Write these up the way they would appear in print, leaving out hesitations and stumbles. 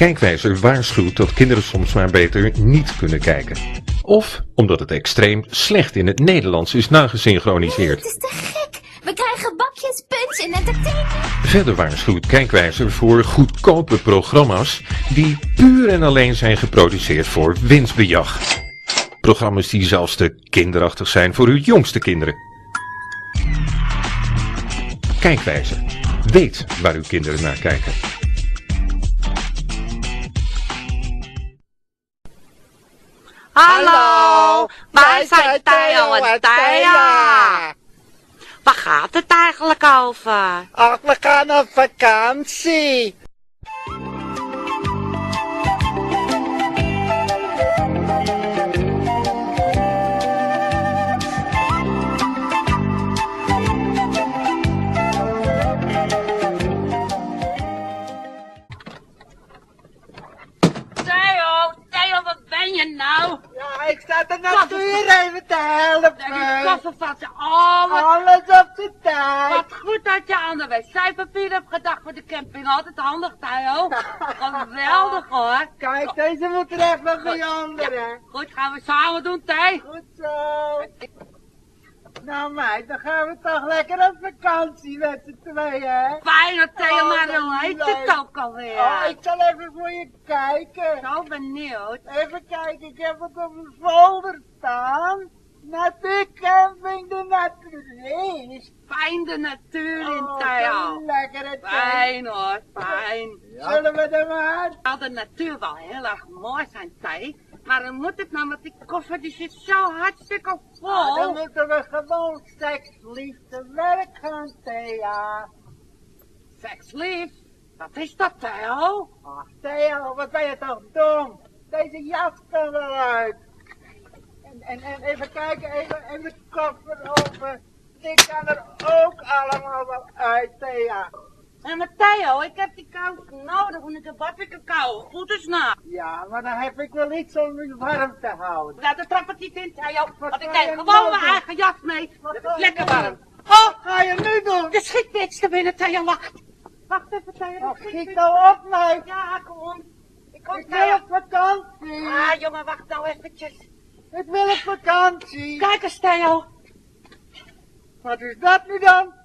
Kijkwijzer waarschuwt dat kinderen soms maar beter niet kunnen kijken. Of omdat het extreem slecht in het Nederlands is nagesynchroniseerd. Het is te gek. We krijgen bakjes, punch en entertainment. Verder waarschuwt Kijkwijzer voor goedkope programma's die puur en alleen zijn geproduceerd voor winstbejag. Programma's die zelfs te kinderachtig zijn voor uw jongste kinderen. Kijkwijzer. Weet waar uw kinderen naar kijken. Hallo, wij zijn Theo en Thea. Waar gaat het eigenlijk over? Ach, we gaan op vakantie. Theo, wat ben je nou? Ja, ik sta de natuur even te helpen. Die koffer valt je alles. Alles op de tijd. Wat goed dat je aan de wc-papier hebt gedacht voor de camping. Altijd handig, Theo. Geweldig hoor. Kijk, deze moet er even veranderen. Goed, gaan we samen doen, Theo. Goed zo. Nou meid, dan gaan we toch lekker op vakantie met z'n tweeën, hè? Fijn, Theo, Oh, maar dat hoe is heet leuk. het ook alweer? Oh, ik zal even voor je kijken. Zo benieuwd. Even kijken, ik heb het op een folder staan. Natuurcamping de Naturist. Fijn de natuur in, Oh, Theo. zo lekker het Fijn hoor, fijn. Zullen we er maar? Zal de natuur wel heel erg mooi zijn, Theo. Maar dan moet het nou, want die koffer die zit zo hartstikke vol. Dan moeten we gewoon sekslief te werk gaan, Thea. Sekslief? Wat is dat, Theo? Ach, Theo, wat ben je toch dom? Deze jas kan eruit. En even kijken, even de koffer open. Die kan er ook allemaal wel uit, Thea. En maar Theo, ik heb die kous nodig, want ik heb hartstikke kou. Goed eens na. Ja, maar dan heb ik wel iets om u warm te houden. Nou, dat trap het niet in, Theo. Want ik ga neem je gewoon nou mijn doen? eigen jas mee. Wat Het ga is je lekker nou warm. doen? Oh, Ga je nu doen? er schiet niks te binnen, Theo. Wacht. Wacht even, Theo. Oh, schiet nou op, meid. Ja, kom. Ik kom, Ik wil Theo. op vakantie. Ah, jongen, wacht nou eventjes. Ik wil op vakantie. Kijk eens, Theo. Wat is dat nu dan?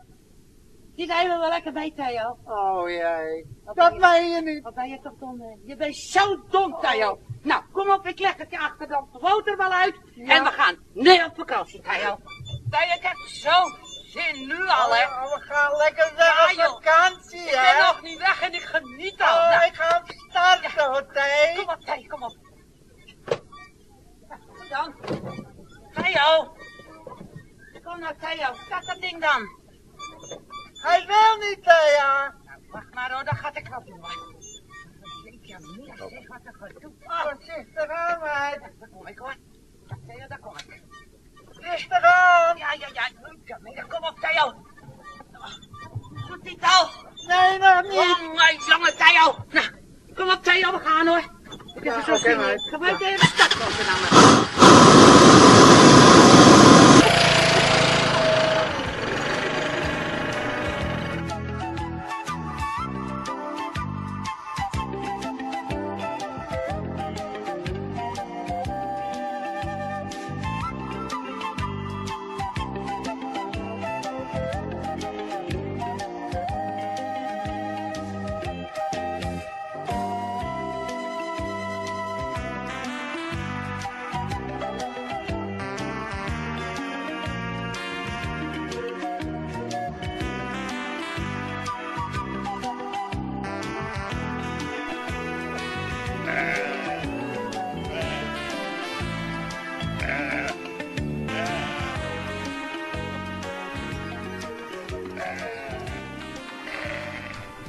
Die nemen we lekker mee, Theo. Oh jee, Wat dat ben je- meen je niet. Wat ben je toch dom, hè? Je bent zo dom, Theo. Nou, kom op, ik leg het je achter de motor wel uit. Ja. En we gaan nu op vakantie, Theo. Theo, ik heb zo'n zin nu al, hè. Oh, we gaan lekker weg Ja, op joh. vakantie, Ik ben hè? nog niet weg en ik geniet al. Oh, Nou, ik ga hem starten, hoor, Thee. kom op, Theo, kom op. Ja, goed dan. Theo. Kom nou, Theo. Start dat ding dan. Hij wil niet, Thea. Wacht maar hoor, dat ga ik wel doen. Ik ja niet, zeg wat er gaat doen. Voorzichtig aan, meid. Daar kom ik hoor. Theo, daar kom ik. Voorzichtig aan. Ja. Kom op, Theo. Goed niet al. Nee, nog niet. Oh, mijn jongen, Theo. Nou, kom op, Theo, we gaan hoor. Ik heb Ja, er zo oké, zin in. meid. Gebruik de hele stadmotor naar me.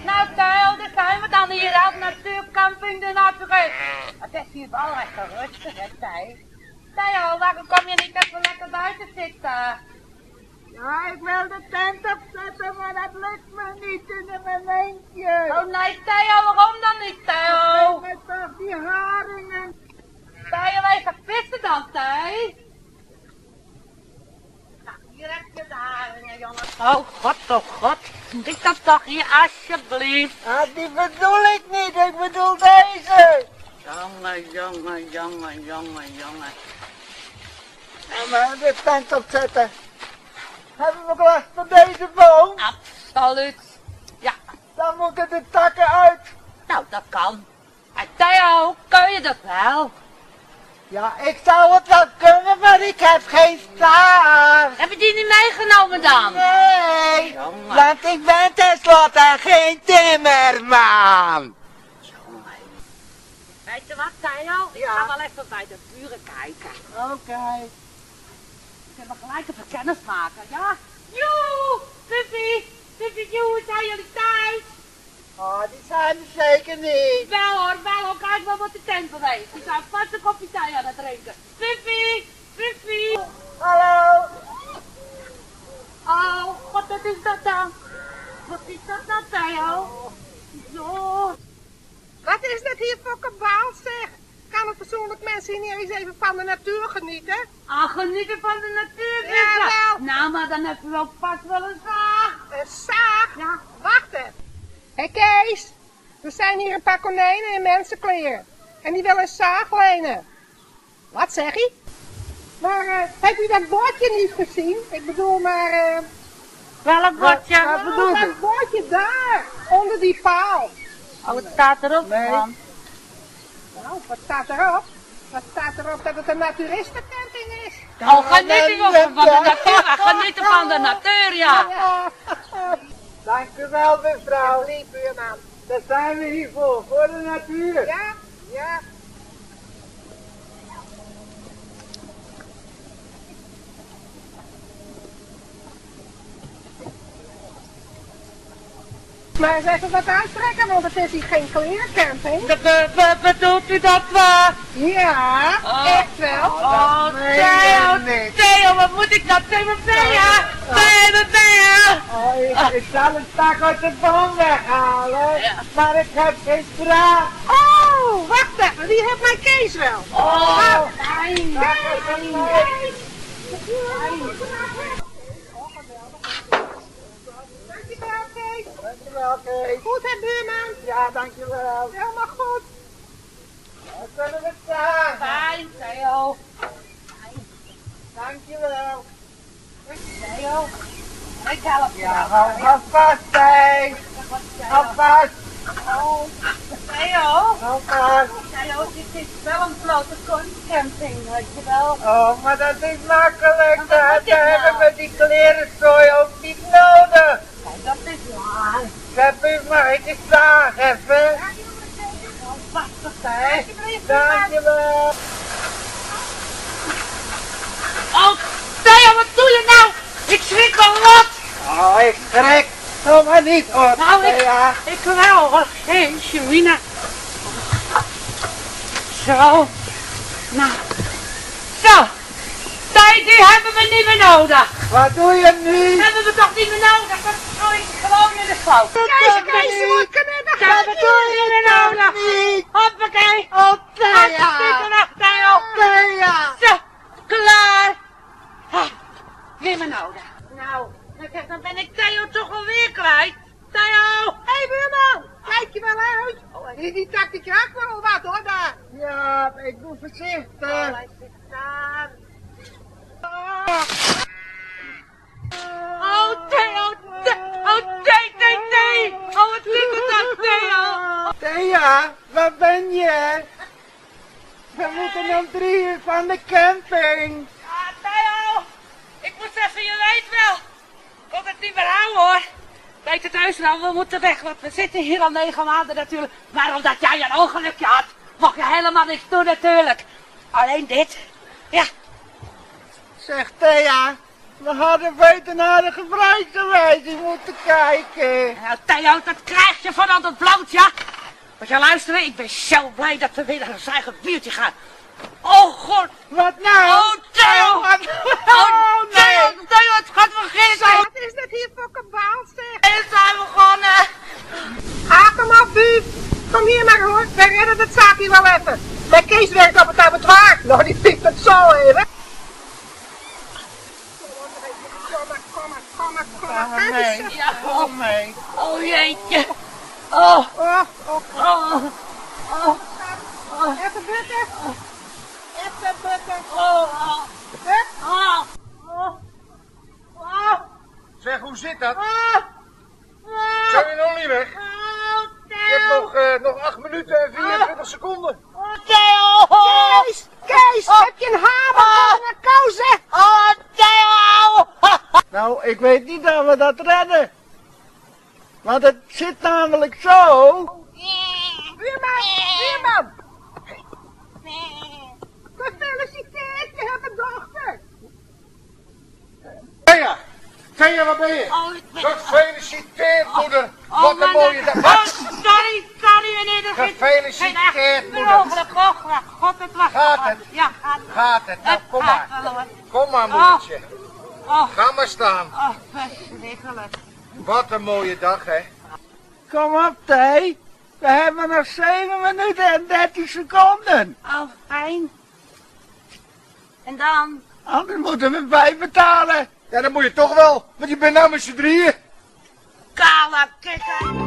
Nou, Theo, daar zijn we dan hier op Natuurcamping de Naturist. Het is hier wel lekker rustig, hè, Theo? Theo, waarom kom je niet even lekker buiten zitten? Ja, ik wil de tent opzetten, maar dat lukt me niet in mijn eentje. Oh nee, Theo, waarom dan niet, Theo? Met toch die haringen. Theo, even vissen dan, Theo? Nou, hier heb je de haringen, jongen. Oh god, Moet ik dat toch hier, alsjeblieft? Ah, die bedoel ik niet, ik bedoel deze. Jongen. En we de tent opzetten. Hebben we last van deze boom? Absoluut. Ja, Dan moeten de takken uit. nou dat kan. En Theo, kun je dat wel? Ja, ik zou het wel kunnen, maar ik heb geen staart. Heb je die niet meegenomen dan? Nee, Jongen. want ik ben tenslotte geen timmerman. Weet je wat, Theo? Ik Ja. ga wel even bij de buren kijken. Oké. Kunnen we gelijk even kennis maken, ja? Joe! Pippie, joe, zijn jullie thuis? Oh, die zijn er zeker niet. Wel hoor, kijk wel wat de tent beweegt. Die zijn vast een kopje thee aan het drinken. Pippie! Hallo. Oh, wat is dat dan? Wat is dat nou, Theo? Zo. Wat is dat hier voor kabaal, zeg? Kan een fatsoenlijk mens hier niet eens even van de natuur genieten? Ah, genieten van de natuur, Ja, Pippa. wel. Nou, maar dan heb je wel vast wel een zaag. Een zaag? Ja. Wacht even. Hé Kees, er zijn hier een paar konijnen in mensenkleren. En die willen een zaag lenen. Wat zeg je? Maar heb u dat bordje niet gezien? Ik bedoel maar... Welk bordje? Wat bedoel je? dat bordje daar, onder die paal. Oh, het staat erop, Nee. man. Nou, wat staat erop? Wat staat erop dat het een naturistencamping is? Oh, genieten van de natuur. Genieten van de natuur, ja. Dank u wel, mevrouw. Lief buurman. Daar zijn we hier voor de natuur. Ja. Maar eens even wat uittrekken, want het is hier geen klerencamping. Bedoelt u dat Ja, Oh. echt wel. Oh, Nee, Theo, nee. Theo, wat moet ik nou tegen Theo? Oh, ik zal het tak uit de boom weghalen, Ja. maar ik heb geen straat. Oh, wacht even, die heeft mijn Kees wel. Oh, Fijn. Dankjewel, Kees. Dankjewel, Kees. Goed, hè, buurman? Ja, dankjewel. Helemaal goed. Dan kunnen we staan. fijn, Theo. Dankjewel. Theo, ik help je. Ja, hou vast, Kees. Hou vast. Oh, Theo. Hou vast. Theo, dit is wel een grote kunstcamping, weet je wel. Oh, maar dat is makkelijk. Maar wat Dat moet ik nou? hebben we die klerenzooi ook niet nodig. Kijk, dat is waar. Heb u maar een zaag even. Wacht hè. Dankjewel. Oh, Theo, wat doe je nou? Ik schrik wel wat. Oh, ik schrik. Doe maar niet op. Nou, Ja. ik wel hoor. Hé, Shamina. Zo. Nou. Zo. Die hebben we niet meer nodig. Wat doe je nu? Hebben we toch niet meer nodig? Dat gooi ik gewoon in de sloot. Kees, je wordt knippen. Dat hebben we niet meer nodig. Niet. Hoppakee. Oh, Hartstikke Thea. weg, Theo. Thea. Zo, klaar. Weer maar nodig. Nou, dan ben ik Theo toch alweer kwijt. Theo. Hé, buurman. Kijk je wel uit? Die tak die kraakt wel wat hoor, daar. Ja, ik doe voorzichtig. Hij zit daar. Oh, Theo. Oh, Thee. Oh, wat lieve dag, Theo. Thea, waar ben je? We moeten om 3 uur van de camping. Ah, Theo. Ik moet zeggen, je weet wel. Ik kon het niet meer houden, hoor. Weet het heus wel, we moeten weg, want we zitten hier al 9 maanden natuurlijk. Maar omdat jij een ongelukje had, mocht je helemaal niks doen natuurlijk. Alleen dit. Ja. Zeg Thea, we hadden beter naar de gebruikswijze moeten kijken. Nou, Theo, dat krijg je van al dat bloot, ja? Moet je luisteren, ik ben zo blij dat we weer naar ons eigen buurtje gaan. Oh, god. Wat nou? Oh, Theo. Wat? Oh, Theo, het gaat vergeten. Wat is dat hier voor kabaal, zeg? En zijn we begonnen. Ah, kom op, buur. Kom hier maar hoor. We redden het zaakje wel even. Mijn Kees werkt op het abattoir. Nou, die pikt het zo even. Kom maar. mee. Ja, Kom mee. oh jeetje. Oh, Oh, oh, even bukken. Even bukken. oh, Hup. oh. Zeg, hoe zit dat? Ah. Zijn we nog niet weg? Je hebt nog 8 minuten en 24 seconden. Theo! Kees, heb je een hamer voor een kousen? Oh, Theo! Nou, ik weet niet of we dat redden. Want het zit namelijk zo. Buurman! Gefeliciteerd, je hebt een dochter. Thea, waar ben je? Oh, ik ben... Gefeliciteerd, moeder. Oh, Wat een man, mooie dag. Oh, sorry, meneer de Gids. Gefeliciteerd, moeder. Mogelijk, God, het wacht. Gaat het? Ja, gaat het. Gaat het? Nou, kom maar. Gaat wel, hoor. Kom maar, moedertje. Oh, Ga maar staan. oh, verschrikkelijk. Wat een mooie dag, hè? Kom op, Thee. We hebben nog 7 minuten en 13 seconden. Oh, fijn. En dan? Anders moeten we bijbetalen. Ja, dat moet je toch wel, want je bent nou met z'n drieën. Kale kikker.